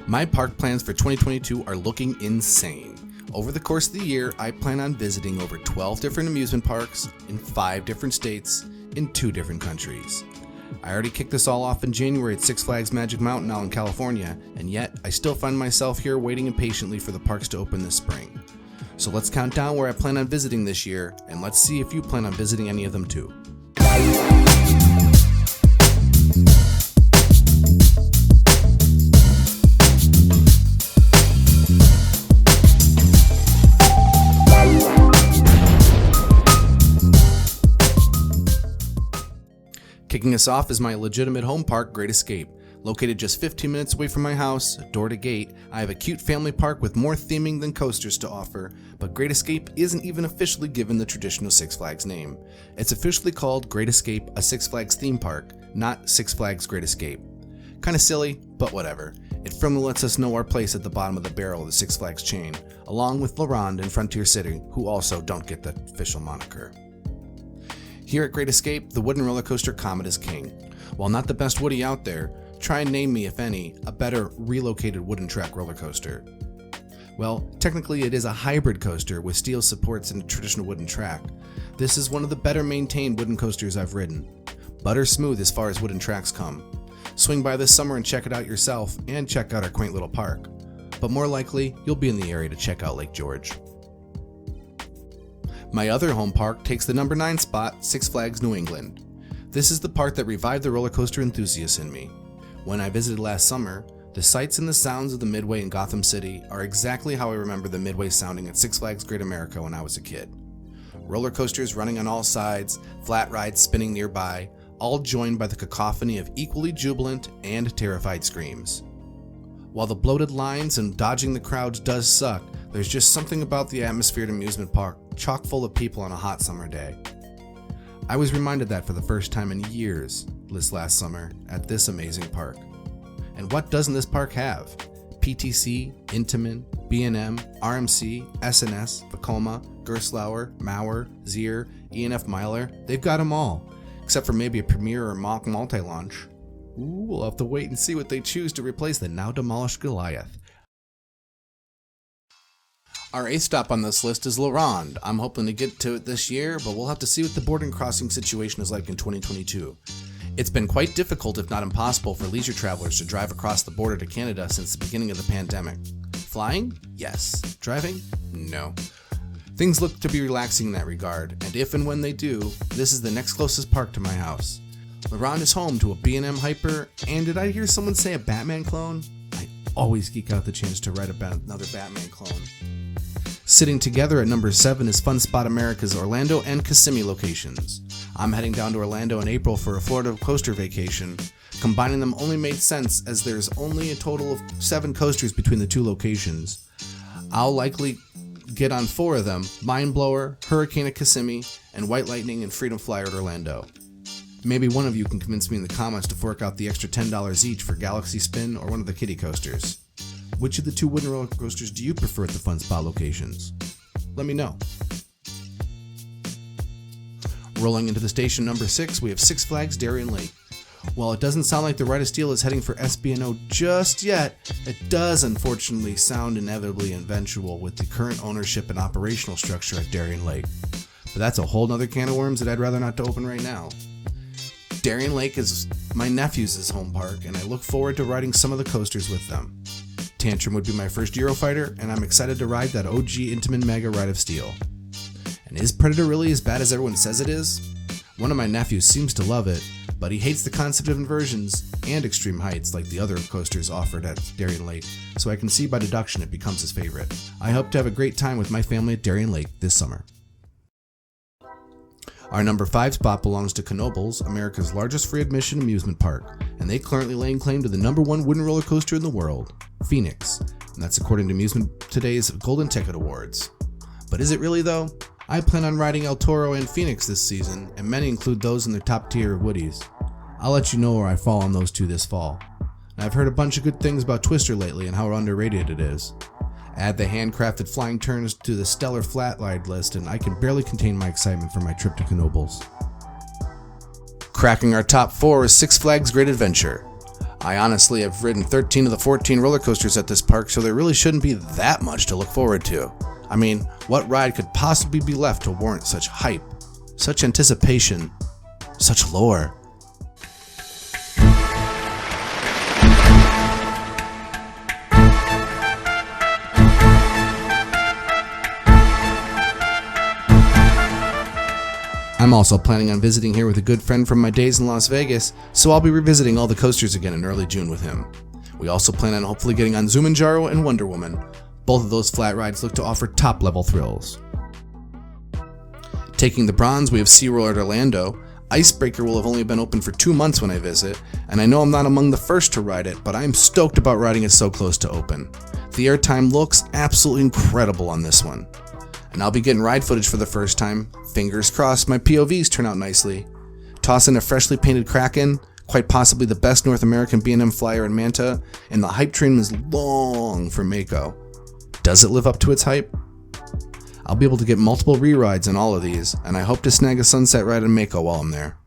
My park plans for 2022 are looking insane. Over the course of the year, I plan on visiting over 12 different amusement parks in 5 different states in 2 different countries. I already kicked this all off in January at Six Flags Magic Mountain out in California, and yet I still find myself here waiting impatiently for the parks to open this spring. So let's count down where I plan on visiting this year, and let's see if you plan on visiting any of them too. Kicking us off is my legitimate home park, Great Escape. Located just 15 minutes away from my house, door to gate, I have a cute family park with more theming than coasters to offer, but Great Escape isn't even officially given the traditional Six Flags name. It's officially called Great Escape, a Six Flags theme park, not Six Flags Great Escape. Kinda silly, but whatever. It firmly lets us know our place at the bottom of the barrel of the Six Flags chain, along with Ronde and Frontier City, who also don't get the official moniker. Here at Great Escape, the wooden roller coaster Comet is king. While not the best Woody out there, try and name me, if any, a better relocated wooden track roller coaster. Well, technically it is a hybrid coaster with steel supports and a traditional wooden track. This is one of the better maintained wooden coasters I've ridden. Butter smooth as far as wooden tracks come. Swing by this summer and check it out yourself, and check out our quaint little park. But more likely, you'll be in the area to check out Lake George. My other home park takes the number 9 spot, Six Flags New England. This is the park that revived the roller coaster enthusiast in me. When I visited last summer, the sights and the sounds of the Midway in Gotham City are exactly how I remember the Midway sounding at Six Flags Great America when I was a kid. Roller coasters running on all sides, flat rides spinning nearby, all joined by the cacophony of equally jubilant and terrified screams. While the bloated lines and dodging the crowds does suck, there's just something about the atmosphere at amusement park chock full of people on a hot summer day. I was reminded that for the first time in years this last summer at this amazing park. And what doesn't this park have? PTC, Intamin, B&M, RMC, SNS, Vekoma, Gerstlauer, Mauer, Zier, E&F Myler, they've got them all, except for maybe a Premier or Mock multi-launch. Ooh, we'll have to wait and see what they choose to replace the now demolished Goliath. Our 8th stop on this list is Ronde. I'm hoping to get to it this year, but we'll have to see what the boarding crossing situation is like in 2022. It's been quite difficult, if not impossible, for leisure travelers to drive across the border to Canada since the beginning of the pandemic. Flying? Yes. Driving? No. Things look to be relaxing in that regard, and if and when they do, this is the next closest park to my house. Ronde is home to a B&M Hyper, and did I hear someone say a Batman clone? I always geek out the chance to ride about another Batman clone. Sitting together at number 7 is Fun Spot America's Orlando and Kissimmee locations. I'm heading down to Orlando in April for a Florida coaster vacation. Combining them only made sense as there's only a total of 7 coasters between the 2 locations. I'll likely get on 4 of them: Mind Blower, Hurricane at Kissimmee, and White Lightning and Freedom Flyer at Orlando. Maybe one of you can convince me in the comments to fork out the extra $10 each for Galaxy Spin or one of the kiddie coasters. Which of the 2 wooden roller coasters do you prefer at the Fun Spot locations? Let me know. Rolling into the station number 6, we have Six Flags Darien Lake. While it doesn't sound like the Ride of Steel is heading for SB&O just yet, it does unfortunately sound inevitably eventual with the current ownership and operational structure at Darien Lake. But that's a whole nother can of worms that I'd rather not to open right now. Darien Lake is my nephew's home park, and I look forward to riding some of the coasters with them. Tantrum would be my first Eurofighter, and I'm excited to ride that OG Intamin Mega Ride of Steel. And is Predator really as bad as everyone says it is? One of my nephews seems to love it, but he hates the concept of inversions and extreme heights like the other coasters offered at Darien Lake, so I can see by deduction it becomes his favorite. I hope to have a great time with my family at Darien Lake this summer. Our number 5 spot belongs to Knoebels, America's largest free admission amusement park, and they currently laying claim to the number 1 wooden roller coaster in the world, Phoenix, and that's according to Amusement Today's Golden Ticket Awards. But is it really though? I plan on riding El Toro and Phoenix this season, and many include those in their top tier of Woodies. I'll let you know where I fall on those 2 this fall. And I've heard a bunch of good things about Twister lately and how underrated it is. Add the handcrafted flying turns to the stellar flatline list, and I can barely contain my excitement for my trip to Knoebels. Cracking our top 4 is Six Flags Great Adventure. I honestly have ridden 13 of the 14 roller coasters at this park, so there really shouldn't be that much to look forward to. I mean, what ride could possibly be left to warrant such hype, such anticipation, such lore? I'm also planning on visiting here with a good friend from my days in Las Vegas, so I'll be revisiting all the coasters again in early June with him. We also plan on hopefully getting on Zumanjaro and Wonder Woman. Both of those flat rides look to offer top-level thrills. Taking the bronze, we have SeaWorld Orlando. Icebreaker will have only been open for 2 months when I visit, and I know I'm not among the first to ride it, but I am stoked about riding it so close to open. The airtime looks absolutely incredible on this one. And I'll be getting ride footage for the first time. Fingers crossed my POVs turn out nicely. Toss in a freshly painted Kraken, quite possibly the best North American B&M flyer in Manta, and the hype train is long for Mako. Does it live up to its hype? I'll be able to get multiple re-rides on all of these, and I hope to snag a sunset ride in Mako while I'm there.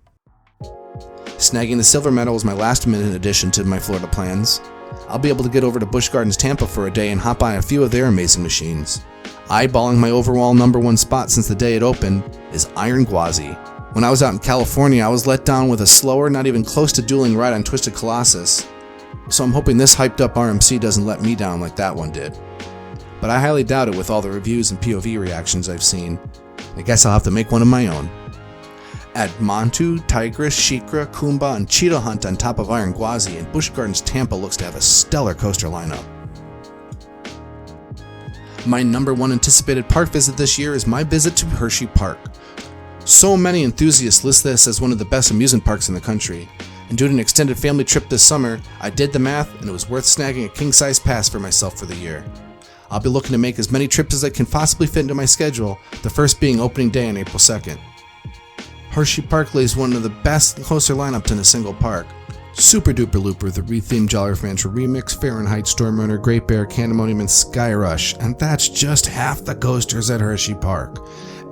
Snagging the silver medal was my last minute addition to my Florida plans. I'll be able to get over to Busch Gardens Tampa for a day and hop on a few of their amazing machines. Eyeballing my overall #1 spot since the day it opened is Iron Gwazi. When I was out in California, I was let down with a slower, not even close to dueling ride on Twisted Colossus, so I'm hoping this hyped up RMC doesn't let me down like that one did. But I highly doubt it with all the reviews and POV reactions I've seen. I guess I'll have to make one of my own. Add Montu, Tigris, Shikra, Kumba, and Cheetah Hunt on top of Iron Gwazi, and Busch Gardens Tampa looks to have a stellar coaster lineup. My #1 anticipated park visit this year is my visit to Hersheypark. So many enthusiasts list this as one of the best amusement parks in the country, and due to an extended family trip this summer, I did the math and it was worth snagging a king-size pass for myself for the year. I'll be looking to make as many trips as I can possibly fit into my schedule, the first being opening day on April 2nd. Hersheypark lays one of the best coaster lineups in a single park. Super Duper Looper, the rethemed Jolly Rancher Remix, Fahrenheit, Storm Runner, Great Bear, Candemonium, and Skyrush, and that's just half the coasters at Hersheypark.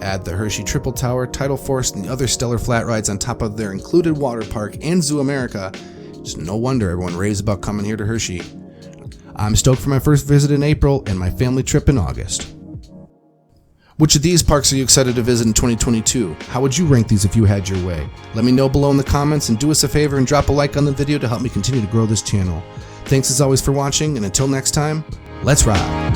Add the Hershey Triple Tower, Tidal Force, and the other stellar flat rides on top of their included water park and Zoo America. It's no wonder everyone raves about coming here to Hershey. I'm stoked for my first visit in April and my family trip in August. Which of these parks are you excited to visit in 2022? How would you rank these if you had your way? Let me know below in the comments, and do us a favor and drop a like on the video to help me continue to grow this channel. Thanks as always for watching, and until next time, let's ride!